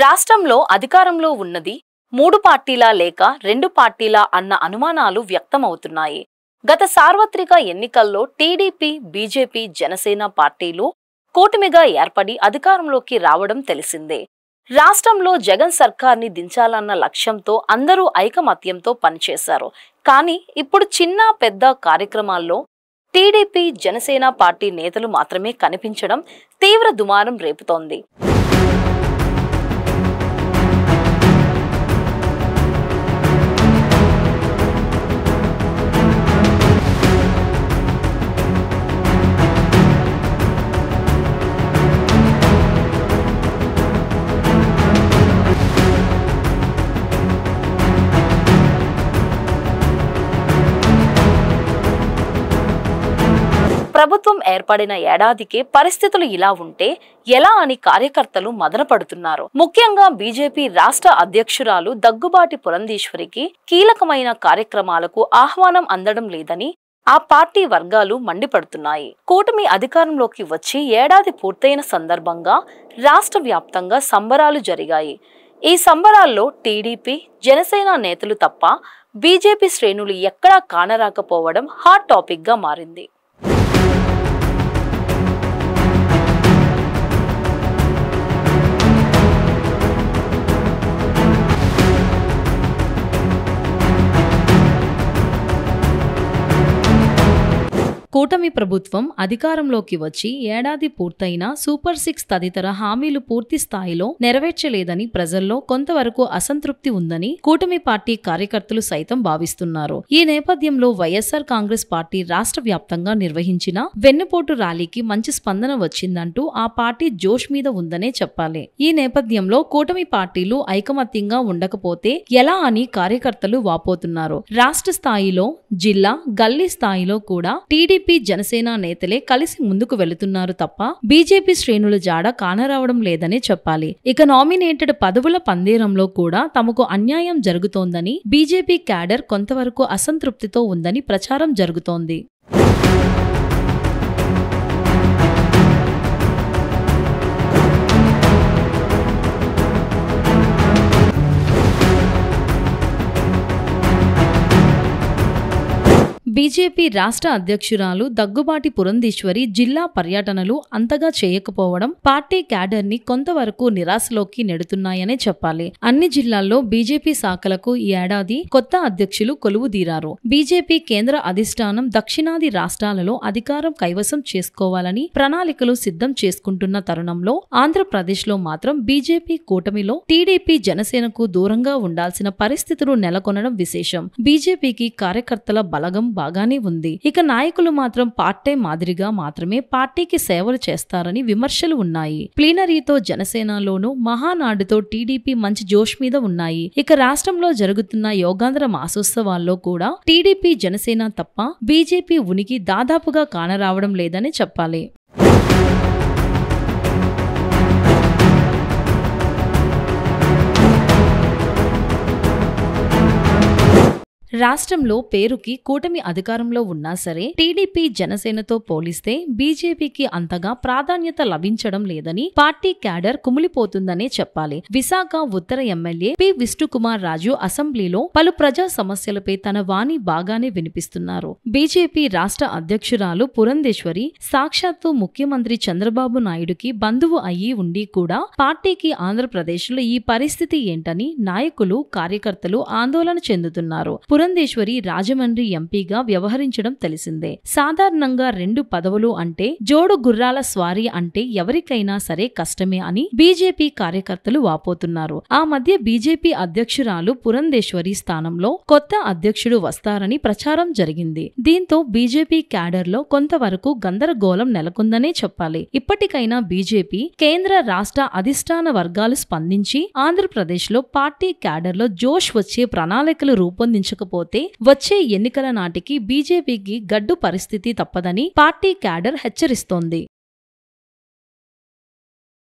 రాష్ట్రంలో అధికారంలో ఉన్నది 3 పార్టీలా లేక 2 పార్టీలా అన్న అనుమానాలు వ్యక్తమవుతున్నాయి. గత సార్వత్రిక ఎన్నికల్లో టీడీపీ, బీజేపీ, జనసేన పార్టీలు కూటమిగా ఏర్పడి అధికారంలోకి రావడం తెలిసిందే. రాష్ట్రంలో జగన్ సర్కార్ని దించాలన్న లక్ష్యంతో అందరూ ఐకమత్యంతో పనిచేశారు. కానీ ఇప్పుడు చిన్న పెద్ద కార్యక్రమాల్లో టీడీపీ, జనసేన పార్టీ నేతలు మాత్రమే కనిపించడం తీవ్ర దుమారం రేపుతోంది. ప్రభుత్వం ఏర్పడిన ఏడాదికే పరిస్థితులు ఇలా ఉంటే ఎలా అని కార్యకర్తలు మదనపడుతున్నారు. ముఖ్యంగా బీజేపీ రాష్ట్ర అధ్యక్షురాలు దగ్గుబాటి పురంధేశ్వరికి కీలకమైన కార్యక్రమాలకు ఆహ్వానం అందడం లేదని ఆ పార్టీ వర్గాలు మండిపడుతున్నాయి. కూటమి అధికారంలోకి వచ్చి ఏడాది పూర్తయిన సందర్భంగా రాష్ట్ర వ్యాప్తంగా సంబరాలు జరిగాయి. ఈ సంబరాల్లో టీడీపీ, జనసేన నేతలు తప్ప బీజేపీ శ్రేణులు ఎక్కడా కానరాకపోవడం హాట్ టాపిక్ గా మారింది. కూటమి ప్రభుత్వం అధికారంలోకి వచ్చి ఏడాది పూర్తయినా సూపర్ 6 తదితర హామీలు పూర్తి స్థాయిలో నెరవేర్చలేదని ప్రజల్లో కొంతవరకు అసంతృప్తి ఉందని కూటమి పార్టీ కార్యకర్తలు సైతం భావిస్తున్నారు. ఈ నేపథ్యంలో వైఎస్ఆర్ కాంగ్రెస్ పార్టీ రాష్ట్ర వ్యాప్తంగా నిర్వహించిన వెన్నుపోటు ర్యాలీకి మంచి స్పందన వచ్చిందంటూ ఆ పార్టీ జోష్ మీద ఉందనే చెప్పాలి. ఈ నేపథ్యంలో కూటమి పార్టీలు ఐకమత్యంగా ఉండకపోతే ఎలా అని కార్యకర్తలు వాపోతున్నారు. రాష్ట్ర స్థాయిలో, జిల్లా, గల్లీ స్థాయిలో కూడా టీడీపీ, జనసేన నేతలే కలిసి ముందుకు వెళుతున్నారు తప్ప బీజేపీ శ్రేణుల జాడ కానరావడం లేదనే చెప్పాలి. ఇక నామినేటెడ్ పదవుల పందేరంలో కూడా తమకు అన్యాయం జరుగుతోందని బీజేపీ క్యాడర్ కొంతవరకు అసంతృప్తితో ఉందని ప్రచారం జరుగుతోంది. బీజేపీ రాష్ట్ర అధ్యక్షురాలు దగ్గుబాటి పురంధేశ్వరి జిల్లా పర్యటనలు అంతగా చేయకపోవడం పార్టీ క్యాడర్ ని కొంతవరకు నిరాశలోకి నెడుతున్నాయనే చెప్పాలి. అన్ని జిల్లాల్లో బీజేపీ శాఖలకు ఈ ఏడాది కొత్త అధ్యక్షులు కొలువుదీరారు. బీజేపీ కేంద్ర అధిష్టానం దక్షిణాది రాష్ట్రాలలో అధికారం కైవసం చేసుకోవాలని ప్రణాళికలు సిద్ధం చేసుకుంటున్న తరుణంలో ఆంధ్రప్రదేశ్ లో మాత్రం బీజేపీ కూటమిలో టీడీపీ, జనసేనకు దూరంగా ఉండాల్సిన పరిస్థితులు నెలకొనడం విశేషం. బీజేపీకి కార్యకర్తల బలగం బాగానే ఉంది. ఇక నాయకులు మాత్రం పార్ట్ టైం మాదిరిగా మాత్రమే పార్టీకి సేవలు చేస్తారని విమర్శలు ఉన్నాయి. ప్లీనరీతో జనసేనలోనూ, మహానాడుతో టీడీపీ మంచి జోష్ మీద ఉన్నాయి. ఇక రాష్ట్రంలో జరుగుతున్న యోగాంధ్ర మాసోత్సవాల్లో కూడా టీడీపీ, జనసేన తప్ప బీజేపీ ఉనికి దాదాపుగా కానరావడం లేదని చెప్పాలి. రాష్ట్రంలో పేరుకి కూటమి అధికారంలో ఉన్నా సరే టీడీపీ, జనసేనతో పోలిస్తే బీజేపీకి అంతగా ప్రాధాన్యత లభించడం లేదని పార్టీ క్యాడర్ కుమిలిపోతుందనే చెప్పాలి. విశాఖ ఉత్తర ఎమ్మెల్యే పి. విష్ణుకుమార్ రాజు అసెంబ్లీలో పలు ప్రజా సమస్యలపై తన వాణి బాగానే వినిపిస్తున్నారు. బీజేపీ రాష్ట్ర అధ్యక్షురాలు పురంధేశ్వరి సాక్షాత్తు ముఖ్యమంత్రి చంద్రబాబు నాయుడుకి బంధువు అయ్యి ఉండి కూడా పార్టీకి ఆంధ్రప్రదేశ్లో ఈ పరిస్థితి ఏంటని నాయకులు, కార్యకర్తలు ఆందోళన చెందుతున్నారు. పురంధేశ్వరి రాజమండ్రి ఎంపీగా వ్యవహరించడం తెలిసిందే. సాధారణంగా 2 పదవులు అంటే జోడు గుర్రాల స్వారీ అంటే ఎవరికైనా సరే కష్టమే అని బీజేపీ కార్యకర్తలు వాపోతున్నారు. ఆ మధ్య బీజేపీ అధ్యక్షురాలు పురంధేశ్వరి స్థానంలో కొత్త అధ్యక్షుడు వస్తారని ప్రచారం జరిగింది. దీంతో బీజేపీ క్యాడర్ లో కొంతవరకు గందరగోళం నెలకొందనే చెప్పాలి. ఇప్పటికైనా బీజేపీ కేంద్ర, రాష్ట్ర అధిష్టాన వర్గాలు స్పందించి ఆంధ్రప్రదేశ్ లో పార్టీ క్యాడర్ లో జోష్ వచ్చే ప్రణాళికలు రూపొందించకపోతే వచ్చే ఎన్నికల నాటికి బీజేపీకి గడ్డు పరిస్థితి తప్పదని పార్టీ క్యాడర్ హెచ్చరిస్తోంది.